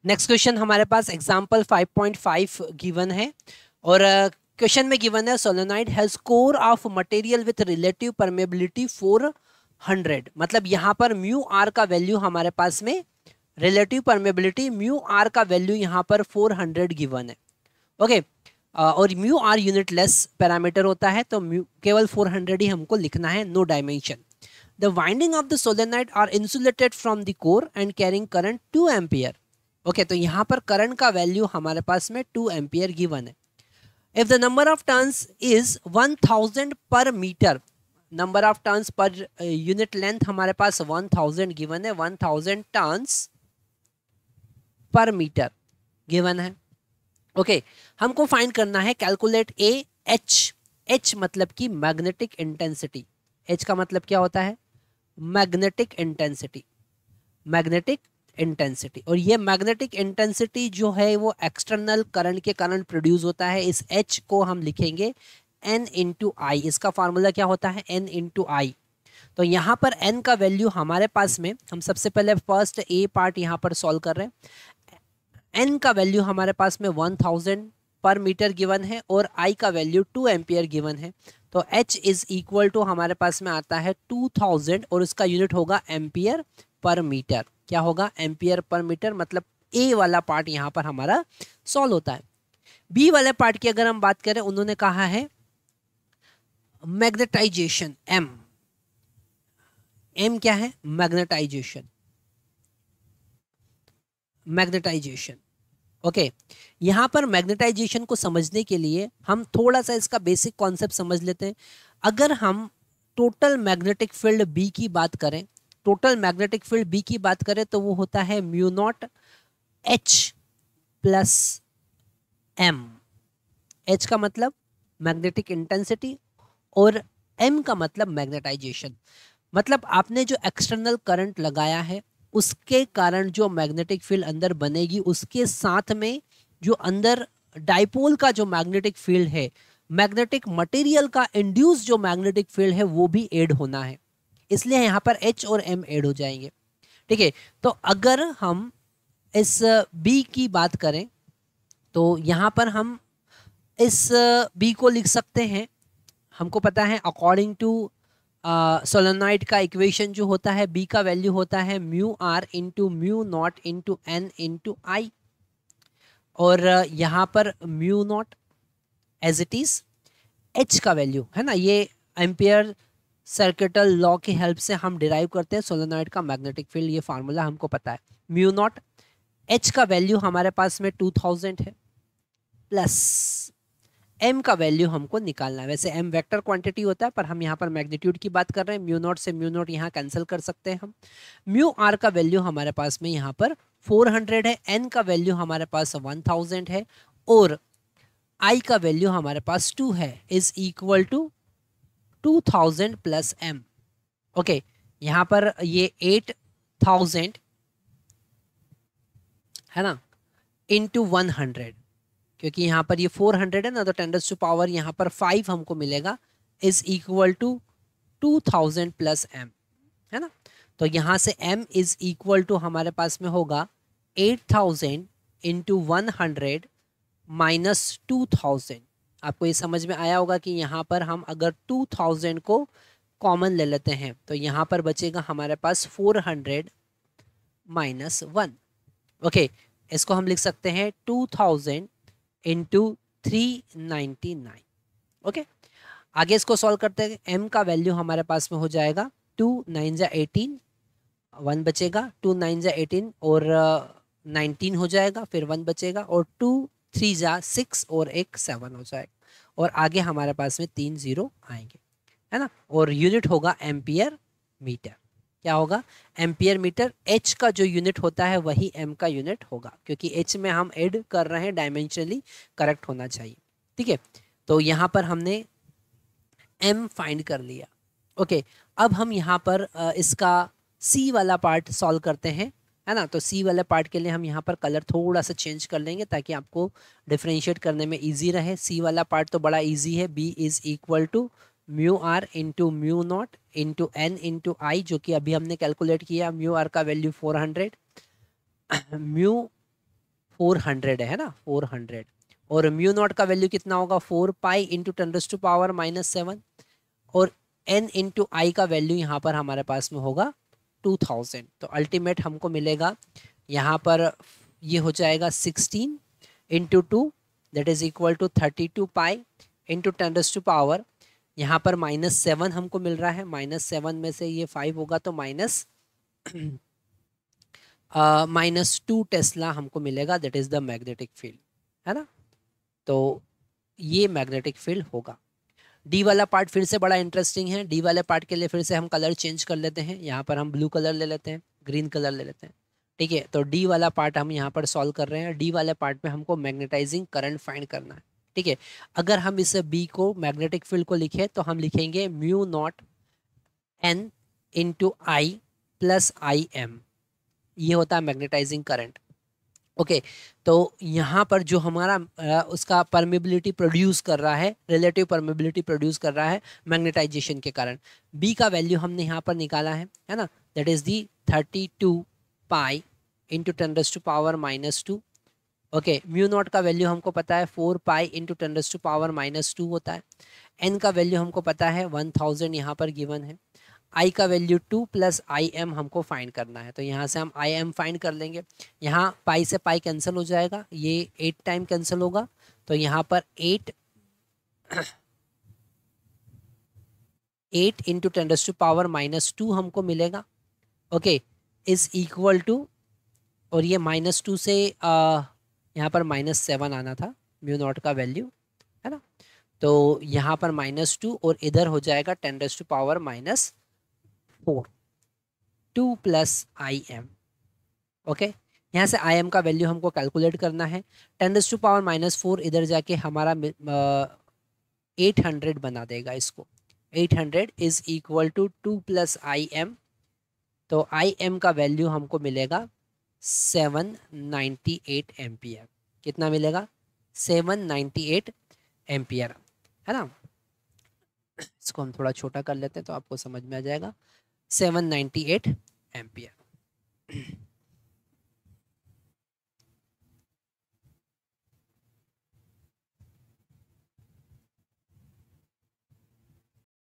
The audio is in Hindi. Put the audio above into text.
नेक्स्ट क्वेश्चन हमारे पास एग्जाम्पल 5.5 गिवन है और क्वेश्चन में गिवन है solenoid has core of material with relative permeability 400। मतलब यहाँ पर म्यू आर का वैल्यू हमारे पास में रिलेटिव परमेबिलिटी म्यू आर का वैल्यू यहाँ पर 400 गिवन है। ओके और म्यू आर यूनिटलेस पैरामीटर होता है तो म्यू केवल 400 ही हमको लिखना है, no dimension. The winding of the solenoid are insulated from the core and carrying current 2 ampere. Okay तो यहाँ पर करंट का वैल्यू हमारे पास में 2 एम्पियर गिवन है। If the number of turns is 1000 per metre, number of turns per unit length हमारे पास 1000 गिवन है, 1000 टर्न्स पर मीटर गिवन है। ओके हमको फाइंड करना है, कैलकुलेट ए एच। एच मतलब कि मैग्नेटिक इंटेंसिटी। एच का मतलब क्या होता है? Magnetic intensity. मैग्नेटिक इंटेंसिटी, और ये मैग्नेटिक इंटेंसिटी जो है वो एक्सटर्नल करंट के कारण प्रोड्यूस होता है। इस एच को हम लिखेंगे एन इंटू आई। इसका फार्मूला क्या होता है? एन इंटू आई। तो यहाँ पर एन का वैल्यू हमारे पास में, हम सबसे पहले फर्स्ट ए पार्ट यहाँ पर सॉल्व कर रहे हैं। एन का वैल्यू हमारे पास में 1000 पर मीटर गिवन है और आई का वैल्यू 2 एम्पियर गिवन है। तो एच इज इक्वल टू हमारे पास में आता है 2000 और उसका यूनिट होगा एम्पियर पर मीटर। क्या होगा? Ampere per metre. मतलब ए वाला पार्ट यहाँ पर हमारा सॉल्व होता है। बी वाले पार्ट की अगर हम बात करें, उन्होंने कहा है मैग्नेटाइजेशन एम। एम क्या है? मैग्नेटाइजेशन। मैग्नेटाइजेशन ओके यहाँ पर मैग्नेटाइजेशन को समझने के लिए हम थोड़ा सा इसका बेसिक कॉन्सेप्ट समझ लेते हैं। अगर हम टोटल मैग्नेटिक फील्ड बी की बात करें, टोटल मैग्नेटिक फील्ड बी की बात करें तो वो होता है mu naught H plus M. H का मतलब मैग्नेटिक इंटेंसिटी और एम का मतलब मैग्नेटाइजेशन। मतलब आपने जो एक्सटर्नल करंट लगाया है उसके कारण जो मैग्नेटिक फील्ड अंदर बनेगी, उसके साथ में जो अंदर डाइपोल का जो मैग्नेटिक फील्ड है, मैग्नेटिक मटेरियल का इंड्यूस जो मैग्नेटिक फील्ड है वो भी ऐड होना है। इसलिए यहाँ पर एच और एम ऐड हो जाएंगे। ठीक है, तो अगर हम इस बी की बात करें तो यहाँ पर हम इस बी को लिख सकते हैं। हमको पता है अकॉर्डिंग टू सोलेनोइड का इक्वेशन जो होता है, बी का वैल्यू होता है mu r into mu not into n into I. और यहाँ पर mu not as it is, H का वैल्यू है ना, ये एम्पियर सर्किटल लॉ की हेल्प से हम डिराइव करते हैं सोलेनोइड का मैग्नेटिक फील्ड। ये फार्मूला हमको पता है। म्यू नॉट एच का वैल्यू हमारे पास में 2000 है, प्लस एम का वैल्यू हमको निकालना है। वैसे एम वेक्टर क्वांटिटी होता है पर हम यहाँ पर मैग्नीट्यूड की बात कर रहे हैं। म्यू नॉट से म्यू नॉट यहाँ कैंसिल कर सकते हैं हम। म्यू आर का वैल्यू हमारे पास में यहाँ पर 400 है, एन का वैल्यू हमारे पास 1000 है और आई का वैल्यू हमारे पास 2 है, is equal to 2000 plus M. Okay यहाँ पर ये 8000 है ना इंटू 100, क्योंकि यहाँ पर ये 400 है ना, तो 10⁻⁴ यहाँ पर 5 हमको मिलेगा, is equal to 2000 plus M, है ना। तो यहाँ से m इज इक्वल टू हमारे पास में होगा 8000 इंटू 100 माइनस 2000। आपको ये समझ में आया होगा कि यहाँ पर हम अगर 2000 को कॉमन ले लेते हैं तो यहाँ पर बचेगा हमारे पास 400 माइनस 1। ओके इसको हम लिख सकते हैं 2000 इंटू 399। ओके आगे इसको सॉल्व करते हैं। m का वैल्यू हमारे पास में हो जाएगा 2 9 जा 18, 1 बचेगा, 2 9 जा 18 और 19 हो जाएगा, फिर 1 बचेगा और 2 3 जा 6 और एक 7 हो जाएगा और आगे हमारे पास में 3 0 आएंगे, है ना। और यूनिट होगा एम्पियर मीटर। क्या होगा? Ampere metre. एच का जो यूनिट होता है वही एम का यूनिट होगा, क्योंकि एच में हम ऐड कर रहे हैं, डायमेंशनली करेक्ट होना चाहिए। ठीक है, तो यहाँ पर हमने एम फाइंड कर लिया। ओके अब हम यहाँ पर इसका सी वाला पार्ट सॉल्व करते हैं, है ना। तो सी वाले पार्ट के लिए हम यहाँ पर कलर थोड़ा सा चेंज कर लेंगे ताकि आपको डिफ्रेंशिएट करने में इजी रहे। सी वाला पार्ट तो बड़ा इजी है। B is equal to mu r into mu not into n into I, जो कि अभी हमने कैलकुलेट किया। म्यू आर का वैल्यू 400, म्यू 400 है ना, 400। और म्यू नॉट का वैल्यू कितना होगा, 4 पाई इंटू 10⁻⁻7। और n इंटू आई का वैल्यू यहाँ पर हमारे पास में होगा 2000। तो अल्टीमेट हमको मिलेगा यहाँ पर, ये हो जाएगा 16 into 2 that is equal to 32 pi into 10⁻, यहाँ पर -7 हमको मिल रहा है। -7 में से ये 5 होगा तो -2 टेस्ला हमको मिलेगा, that is the magnetic field, है ना। तो ये मैग्नेटिक फील्ड होगा। डी वाला पार्ट फिर से बड़ा इंटरेस्टिंग है। डी वाले पार्ट के लिए फिर से हम कलर चेंज कर लेते हैं। यहाँ पर हम ब्लू कलर ले लेते हैं, ग्रीन कलर ले लेते हैं, ठीक है। तो डी वाला पार्ट हम यहाँ पर सॉल्व कर रहे हैं। डी वाले पार्ट में हमको मैग्नेटाइजिंग करंट फाइंड करना है, ठीक है। अगर हम इस बी को, मैग्नेटिक फील्ड को लिखे तो हम लिखेंगे mu not an into I plus I M, ये होता है मैग्नेटाइजिंग करंट। ओके तो यहाँ पर जो हमारा उसका परमेबिलिटी प्रोड्यूस कर रहा है, रिलेटिव परमेबिलिटी प्रोड्यूस कर रहा है मैग्नेटाइजेशन के कारण, बी का वैल्यू हमने यहाँ पर निकाला है ना, that is the 32 pi into 10⁻⁻2। Okay mu naught का वैल्यू हमको पता है 4 पाई इंटू 10⁻⁻2 होता है। एन का वैल्यू हमको पता है 1000 यहाँ पर गिवन है। आई का वैल्यू 2 प्लस आई एम हमको फाइंड करना है, तो यहाँ से हम आई एम फाइंड कर लेंगे। यहाँ पाई से पाई कैंसिल हो जाएगा, ये 8 टाइम कैंसिल होगा, तो यहाँ पर 8 इंटू 10⁻⁻2 हमको मिलेगा। ओके इज इक्वल टू, और ये -2 से यहाँ पर -7 आना था म्यू नॉट का वैल्यू, है ना। तो यहाँ पर -2 और इधर हो जाएगा 10⁻⁻4 2 प्लस आई एम। ओके यहाँ से आई एम का वैल्यू हमको कैलकुलेट करना है। 10⁻⁻4 इधर जाके हमारा 800 बना देगा इसको। 800 is equal to 2 plus I M, तो आई एम का वैल्यू हमको मिलेगा 798 एम्पियर। कितना मिलेगा, 798 एम्पियर, है ना। इसको हम थोड़ा छोटा कर लेते हैं तो आपको समझ में आ जाएगा, 798 एम्पियर।